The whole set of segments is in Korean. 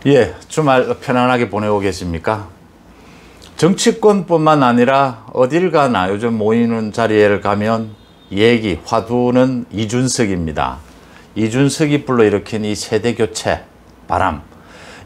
예, 주말 편안하게 보내고 계십니까? 정치권뿐만 아니라 어딜 가나 요즘 모이는 자리에 가면 얘기, 화두는 이준석입니다. 이준석이 불러일으킨 이 세대교체 바람.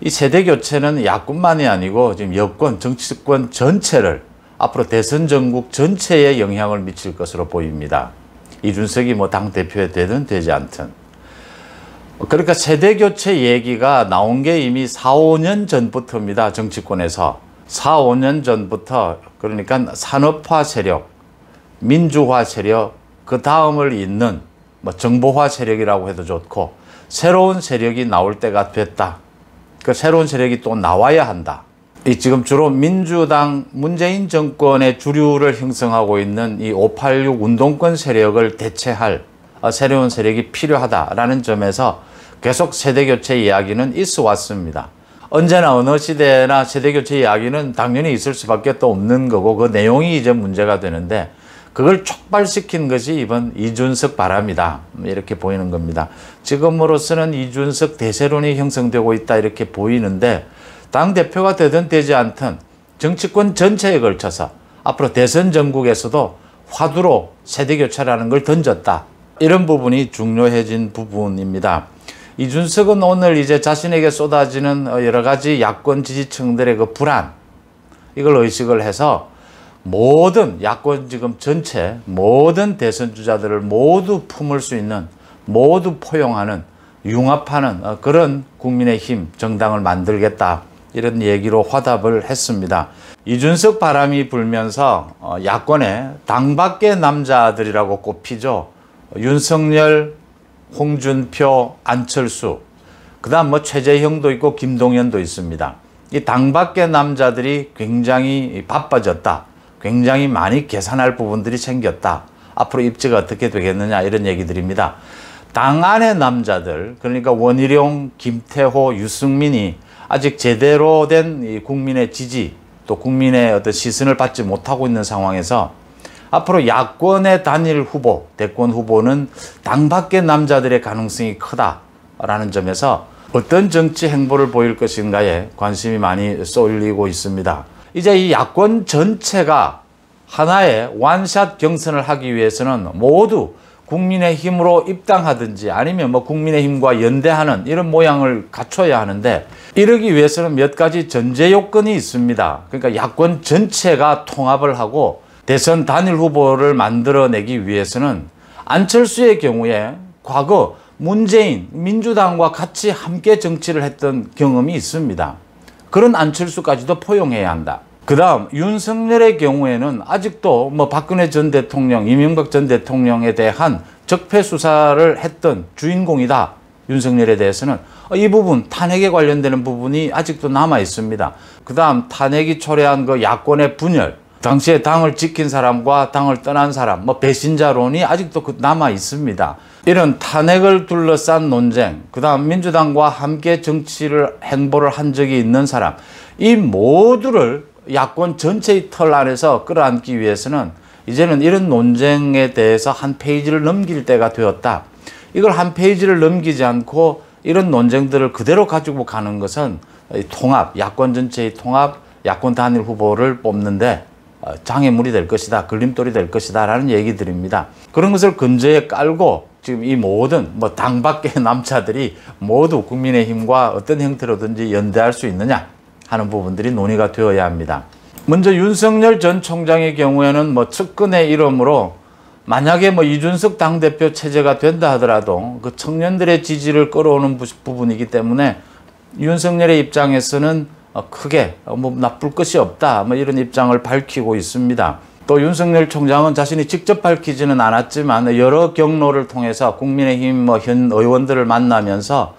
이 세대교체는 야권만이 아니고 지금 여권, 정치권 전체를 앞으로 대선 전국 전체에 영향을 미칠 것으로 보입니다. 이준석이 뭐 당대표에 되든 되지 않든. 그러니까 세대교체 얘기가 나온 게 이미 4, 5년 전부터입니다. 정치권에서. 4, 5년 전부터 그러니까 산업화 세력, 민주화 세력, 그 다음을 잇는 뭐 정보화 세력이라고 해도 좋고 새로운 세력이 나올 때가 됐다. 그 새로운 세력이 또 나와야 한다. 이 지금 주로 민주당 문재인 정권의 주류를 형성하고 있는 이 586 운동권 세력을 대체할 새로운 세력이 필요하다라는 점에서 계속 세대교체 이야기는 있어 왔습니다. 언제나 어느 시대나 세대교체 이야기는 당연히 있을 수밖에 또 없는 거고 그 내용이 이제 문제가 되는데 그걸 촉발시킨 것이 이번 이준석 바람이다. 이렇게 보이는 겁니다. 지금으로서는 이준석 대세론이 형성되고 있다 이렇게 보이는데 당대표가 되든 되지 않든 정치권 전체에 걸쳐서 앞으로 대선 전국에서도 화두로 세대교체라는 걸 던졌다. 이런 부분이 중요해진 부분입니다. 이준석은 오늘 이제 자신에게 쏟아지는 여러 가지 야권 지지층들의 그 불안, 이걸 의식을 해서 모든 야권 지금 전체 모든 대선 주자들을 모두 품을 수 있는, 모두 포용하는, 융합하는 그런 국민의힘 정당을 만들겠다. 이런 얘기로 화답을 했습니다. 이준석 바람이 불면서 야권의 당밖의 남자들이라고 꼽히죠. 윤석열, 홍준표, 안철수, 그 다음 뭐 최재형도 있고 김동연도 있습니다. 이 당밖의 남자들이 굉장히 바빠졌다. 굉장히 많이 계산할 부분들이 생겼다. 앞으로 입지가 어떻게 되겠느냐 이런 얘기들입니다. 당 안의 남자들, 그러니까 원희룡, 김태호, 유승민이 아직 제대로 된 이 국민의 지지 또 국민의 어떤 시선을 받지 못하고 있는 상황에서 앞으로 야권의 단일 후보, 대권 후보는 당 밖의 남자들의 가능성이 크다라는 점에서 어떤 정치 행보를 보일 것인가에 관심이 많이 쏠리고 있습니다. 이제 이 야권 전체가 하나의 원샷 경선을 하기 위해서는 모두 국민의힘으로 입당하든지 아니면 뭐 국민의힘과 연대하는 이런 모양을 갖춰야 하는데 이러기 위해서는 몇 가지 전제 요건이 있습니다. 그러니까 야권 전체가 통합을 하고 대선 단일 후보를 만들어내기 위해서는 안철수의 경우에 과거 문재인, 민주당과 같이 함께 정치를 했던 경험이 있습니다. 그런 안철수까지도 포용해야 한다. 그 다음 윤석열의 경우에는 아직도 뭐 박근혜 전 대통령, 이명박 전 대통령에 대한 적폐 수사를 했던 주인공이다. 윤석열에 대해서는 이 부분 탄핵에 관련되는 부분이 아직도 남아 있습니다. 그 다음 탄핵이 초래한 그 야권의 분열, 당시에 당을 지킨 사람과 당을 떠난 사람, 뭐 배신자론이 아직도 남아 있습니다. 이런 탄핵을 둘러싼 논쟁, 그 다음 민주당과 함께 정치를 행보를 한 적이 있는 사람, 이 모두를 야권 전체의 틀 안에서 끌어안기 위해서는 이제는 이런 논쟁에 대해서 한 페이지를 넘길 때가 되었다. 이걸 한 페이지를 넘기지 않고 이런 논쟁들을 그대로 가지고 가는 것은 통합, 야권 전체의 통합, 야권 단일 후보를 뽑는데 장애물이 될 것이다, 걸림돌이 될 것이다 라는 얘기들입니다. 그런 것을 근저에 깔고 지금 이 모든 뭐 당 밖의 남자들이 모두 국민의힘과 어떤 형태로든지 연대할 수 있느냐 하는 부분들이 논의가 되어야 합니다. 먼저 윤석열 전 총장의 경우에는 뭐 측근의 이름으로 만약에 뭐 이준석 당대표 체제가 된다 하더라도 그 청년들의 지지를 끌어오는 부분이기 때문에 윤석열의 입장에서는 크게 뭐 나쁠 것이 없다 뭐 이런 입장을 밝히고 있습니다. 또 윤석열 총장은 자신이 직접 밝히지는 않았지만 여러 경로를 통해서 국민의힘 뭐 현 의원들을 만나면서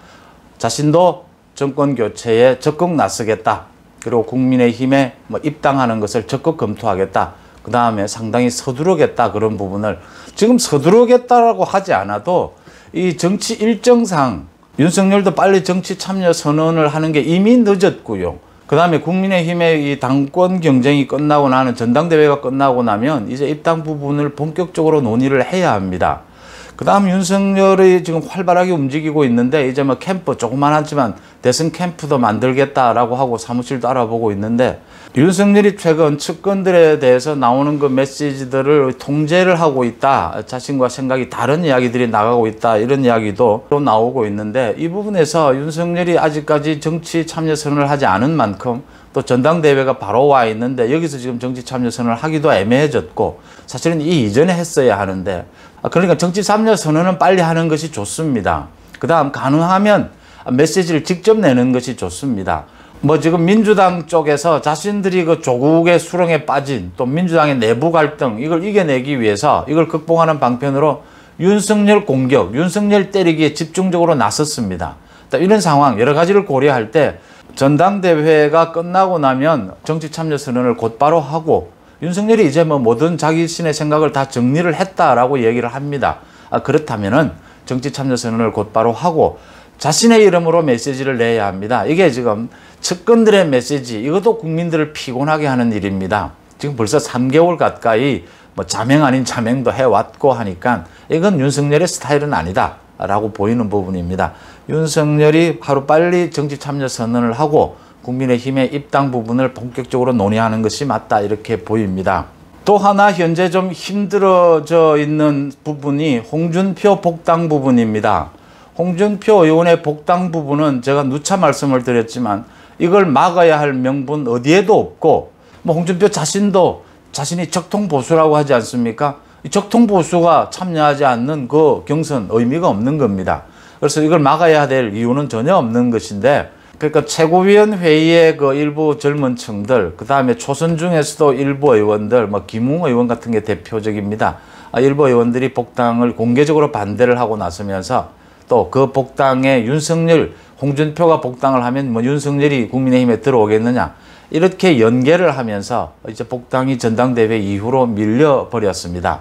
자신도 정권 교체에 적극 나서겠다. 그리고 국민의힘에 뭐 입당하는 것을 적극 검토하겠다. 그 다음에 상당히 서두르겠다 그런 부분을 지금 서두르겠다라고 하지 않아도 이 정치 일정상 윤석열도 빨리 정치 참여 선언을 하는 게 이미 늦었고요. 그 다음에 국민의힘의 이 당권 경쟁이 끝나고 나는 전당대회가 끝나고 나면 이제 입당 부분을 본격적으로 논의를 해야 합니다. 그 다음 윤석열이 지금 활발하게 움직이고 있는데 이제 뭐 캠프 조그만하지만 대선 캠프도 만들겠다라고 하고 사무실도 알아보고 있는데 윤석열이 최근 측근들에 대해서 나오는 그 메시지들을 통제를 하고 있다. 자신과 생각이 다른 이야기들이 나가고 있다. 이런 이야기도 또 나오고 있는데 이 부분에서 윤석열이 아직까지 정치 참여 선언을 하지 않은 만큼 또 전당대회가 바로 와 있는데 여기서 지금 정치 참여 선언을 하기도 애매해졌고 사실은 이 이전에 했어야 하는데 그러니까 정치 참여 선언은 빨리 하는 것이 좋습니다. 그 다음 가능하면 메시지를 직접 내는 것이 좋습니다. 뭐 지금 민주당 쪽에서 자신들이 그 조국의 수렁에 빠진 또 민주당의 내부 갈등 이걸 이겨내기 위해서 이걸 극복하는 방편으로 윤석열 공격, 윤석열 때리기에 집중적으로 나섰습니다. 이런 상황 여러 가지를 고려할 때 전당대회가 끝나고 나면 정치 참여 선언을 곧바로 하고 윤석열이 이제 뭐 모든 자기신의 생각을 다 정리를 했다라고 얘기를 합니다. 그렇다면은 정치 참여 선언을 곧바로 하고 자신의 이름으로 메시지를 내야 합니다. 이게 지금 측근들의 메시지 이것도 국민들을 피곤하게 하는 일입니다. 지금 벌써 3개월 가까이 뭐 자명 아닌 자명도 해왔고 하니까 이건 윤석열의 스타일은 아니다 라고 보이는 부분입니다. 윤석열이 하루빨리 정치 참여 선언을 하고 국민의힘의 입당 부분을 본격적으로 논의하는 것이 맞다 이렇게 보입니다. 또 하나 현재 좀 힘들어져 있는 부분이 홍준표 복당 부분입니다. 홍준표 의원의 복당 부분은 제가 누차 말씀을 드렸지만 이걸 막아야 할 명분 어디에도 없고 뭐 홍준표 자신도 자신이 적통보수라고 하지 않습니까? 적통보수가 참여하지 않는 그 경선 의미가 없는 겁니다. 그래서 이걸 막아야 될 이유는 전혀 없는 것인데 그러니까 최고위원회의의 그 일부 젊은 층들, 그 다음에 초선 중에서도 일부 의원들, 뭐 김웅 의원 같은 게 대표적입니다. 일부 의원들이 복당을 공개적으로 반대를 하고 나서면서 또 그 복당에 윤석열, 홍준표가 복당을 하면 뭐 윤석열이 국민의힘에 들어오겠느냐 이렇게 연계를 하면서 이제 복당이 전당대회 이후로 밀려버렸습니다.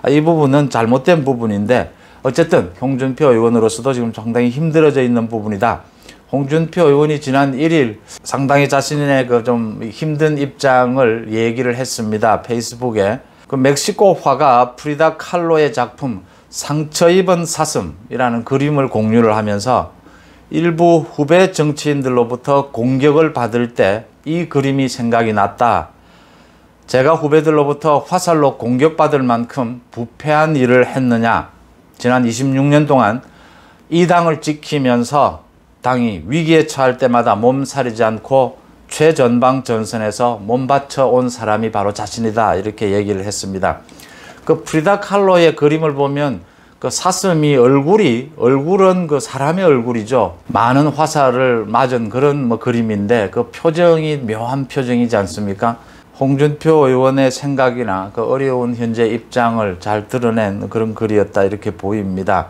이 부분은 잘못된 부분인데 어쨌든 홍준표 의원으로서도 지금 상당히 힘들어져 있는 부분이다. 홍준표 의원이 지난 1일 상당히 자신의 그 좀 힘든 입장을 얘기를 했습니다. 페이스북에. 그 멕시코 화가 프리다 칼로의 작품 상처 입은 사슴이라는 그림을 공유를 하면서 일부 후배 정치인들로부터 공격을 받을 때 이 그림이 생각이 났다. 제가 후배들로부터 화살로 공격받을 만큼 부패한 일을 했느냐. 지난 26년 동안 이 당을 지키면서 당이 위기에 처할 때마다 몸살이지 않고 최전방 전선에서 몸바쳐 온 사람이 바로 자신이다. 이렇게 얘기를 했습니다. 그 프리다 칼로의 그림을 보면 그 사슴이 얼굴은 그 사람의 얼굴이죠. 많은 화살을 맞은 그런 뭐 그림인데 그 표정이 묘한 표정이지 않습니까? 홍준표 의원의 생각이나 그 어려운 현재 입장을 잘 드러낸 그런 글이었다 이렇게 보입니다.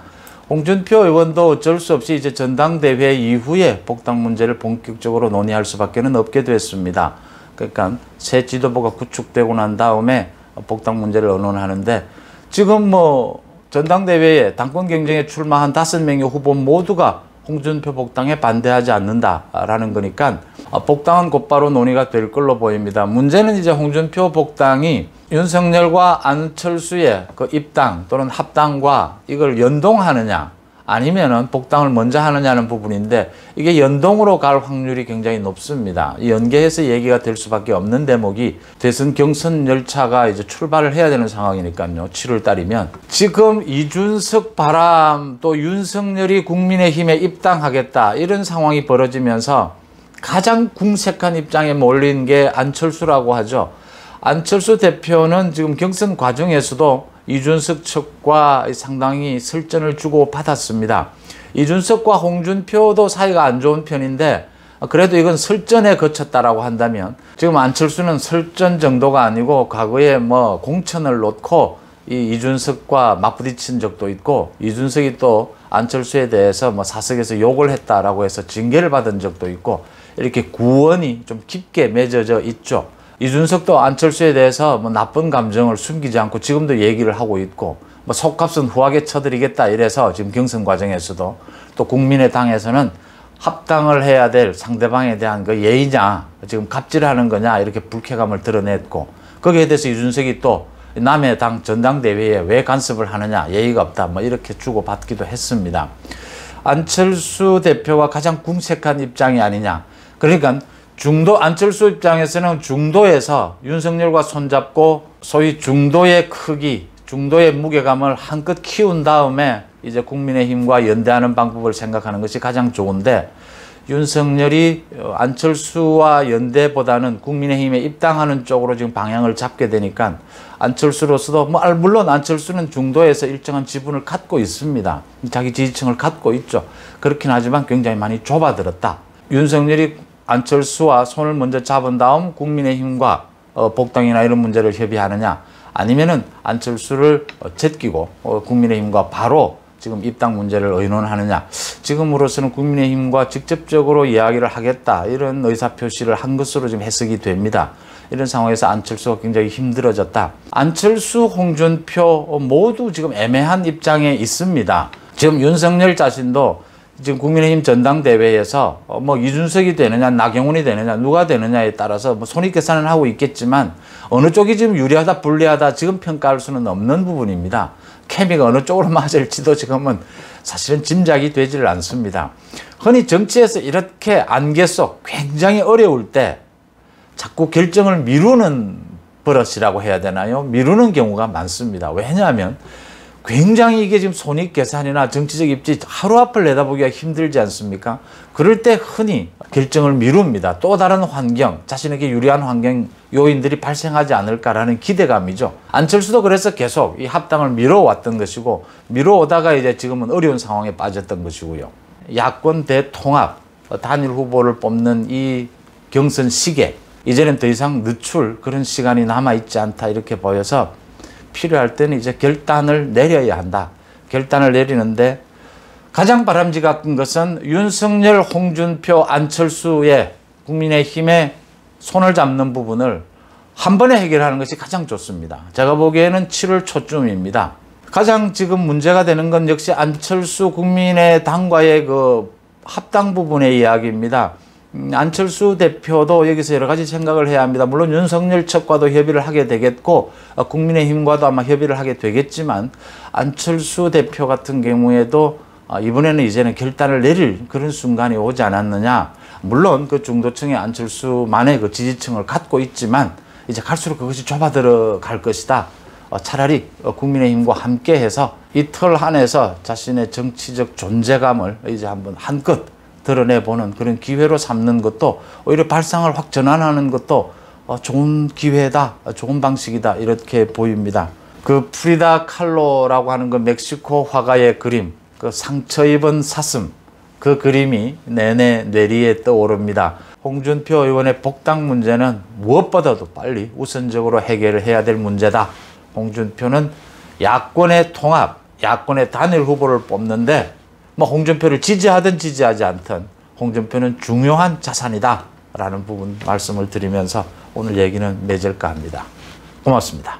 홍준표 의원도 어쩔 수 없이 이제 전당대회 이후에 복당 문제를 본격적으로 논의할 수밖에 없게 됐습니다. 그러니까 새 지도부가 구축되고 난 다음에 복당 문제를 의논하는데 지금 뭐 전당대회에 당권 경쟁에 출마한 5명의 후보 모두가 홍준표 복당에 반대하지 않는다라는 거니까 복당은 곧바로 논의가 될 걸로 보입니다. 문제는 이제 홍준표 복당이 윤석열과 안철수의 그 입당 또는 합당과 이걸 연동하느냐 아니면은 복당을 먼저 하느냐는 부분인데 이게 연동으로 갈 확률이 굉장히 높습니다. 연계해서 얘기가 될 수밖에 없는 대목이 대선 경선 열차가 이제 출발을 해야 되는 상황이니까요. 7월 달이면 지금 이준석 바람 또 윤석열이 국민의힘에 입당하겠다 이런 상황이 벌어지면서 가장 궁색한 입장에 몰린 게 안철수라고 하죠. 안철수 대표는 지금 경선 과정에서도 이준석 측과 상당히 설전을 주고 받았습니다. 이준석과 홍준표도 사이가 안 좋은 편인데 그래도 이건 설전에 거쳤다라고 한다면 지금 안철수는 설전 정도가 아니고 과거에 뭐 공천을 놓고 이준석과 맞부딪힌 적도 있고 이준석이 또 안철수에 대해서 뭐 사석에서 욕을 했다라고 해서 징계를 받은 적도 있고 이렇게 구원이 좀 깊게 맺어져 있죠. 이준석도 안철수에 대해서 뭐 나쁜 감정을 숨기지 않고 지금도 얘기를 하고 있고 뭐 속값은 후하게 쳐드리겠다 이래서 지금 경선 과정에서도 또 국민의당에서는 합당을 해야 될 상대방에 대한 그 예의냐 지금 갑질하는 거냐 이렇게 불쾌감을 드러냈고 거기에 대해서 이준석이 또 남의 당 전당대회에 왜 간섭을 하느냐, 예의가 없다, 뭐 이렇게 주고받기도 했습니다. 안철수 대표가 가장 궁색한 입장이 아니냐. 그러니까 안철수 입장에서는 중도에서 윤석열과 손잡고 소위 중도의 크기, 중도의 무게감을 한껏 키운 다음에 이제 국민의힘과 연대하는 방법을 생각하는 것이 가장 좋은데, 윤석열이 안철수와 연대보다는 국민의힘에 입당하는 쪽으로 지금 방향을 잡게 되니까 안철수로서도 물론 안철수는 중도에서 일정한 지분을 갖고 있습니다. 자기 지지층을 갖고 있죠. 그렇긴 하지만 굉장히 많이 좁아들었다. 윤석열이 안철수와 손을 먼저 잡은 다음 국민의힘과 복당이나 이런 문제를 협의하느냐, 아니면은 안철수를 제끼고 국민의힘과 바로 지금 입당 문제를 의논하느냐. 지금으로서는 국민의힘과 직접적으로 이야기를 하겠다, 이런 의사표시를 한 것으로 지금 해석이 됩니다. 이런 상황에서 안철수가 굉장히 힘들어졌다. 안철수, 홍준표 모두 지금 애매한 입장에 있습니다. 지금 윤석열 자신도 지금 국민의힘 전당대회에서 이준석이 되느냐, 나경원이 되느냐, 누가 되느냐에 따라서 손익계산을 하고 있겠지만 어느 쪽이 지금 유리하다, 불리하다 지금 평가할 수는 없는 부분입니다. 케미가 어느 쪽으로 맞을지도 지금은 사실은 짐작이 되지를 않습니다. 흔히 정치에서 이렇게 안개 속 굉장히 어려울 때 자꾸 결정을 미루는 버릇이라고 해야 되나요? 미루는 경우가 많습니다. 왜냐하면 굉장히 이게 지금 손익계산이나 정치적 입지 하루 앞을 내다보기가 힘들지 않습니까? 그럴 때 흔히 결정을 미룹니다. 또 다른 환경, 자신에게 유리한 환경 요인들이 발생하지 않을까라는 기대감이죠. 안철수도 그래서 계속 이 합당을 미뤄왔던 것이고, 미뤄오다가 이제 지금은 어려운 상황에 빠졌던 것이고요. 야권 대통합, 단일 후보를 뽑는 이 경선 시기에 이제는 더 이상 늦출 그런 시간이 남아있지 않다, 이렇게 보여서 필요할 때는 이제 결단을 내려야 한다. 결단을 내리는데 가장 바람직한 것은 윤석열, 홍준표, 안철수의 국민의힘의 손을 잡는 부분을 한 번에 해결하는 것이 가장 좋습니다. 제가 보기에는 7월 초쯤입니다. 가장 지금 문제가 되는 건 역시 안철수 국민의당과의 그 합당 부분의 이야기입니다. 안철수 대표도 여기서 여러 가지 생각을 해야 합니다. 물론 윤석열 측과도 협의를 하게 되겠고 국민의힘과도 아마 협의를 하게 되겠지만, 안철수 대표 같은 경우에도 이번에는 이제는 결단을 내릴 그런 순간이 오지 않았느냐. 물론 그 중도층의 안철수만의 그 지지층을 갖고 있지만 이제 갈수록 그것이 좁아들어 갈 것이다. 차라리 국민의힘과 함께해서 이 틀 안에서 자신의 정치적 존재감을 이제 한번 한껏 드러내보는 그런 기회로 삼는 것도, 오히려 발상을 확 전환하는 것도 좋은 기회다, 좋은 방식이다, 이렇게 보입니다. 그 프리다 칼로라고 하는 그 멕시코 화가의 그림, 그 상처 입은 사슴, 그 그림이 내내 뇌리에 떠오릅니다. 홍준표 의원의 복당 문제는 무엇보다도 빨리 우선적으로 해결을 해야 될 문제다. 홍준표는 야권의 통합, 야권의 단일 후보를 뽑는데 홍준표를 지지하든 지지하지 않든 홍준표는 중요한 자산이다 라는 부분 말씀을 드리면서 오늘 얘기는 맺을까 합니다. 고맙습니다.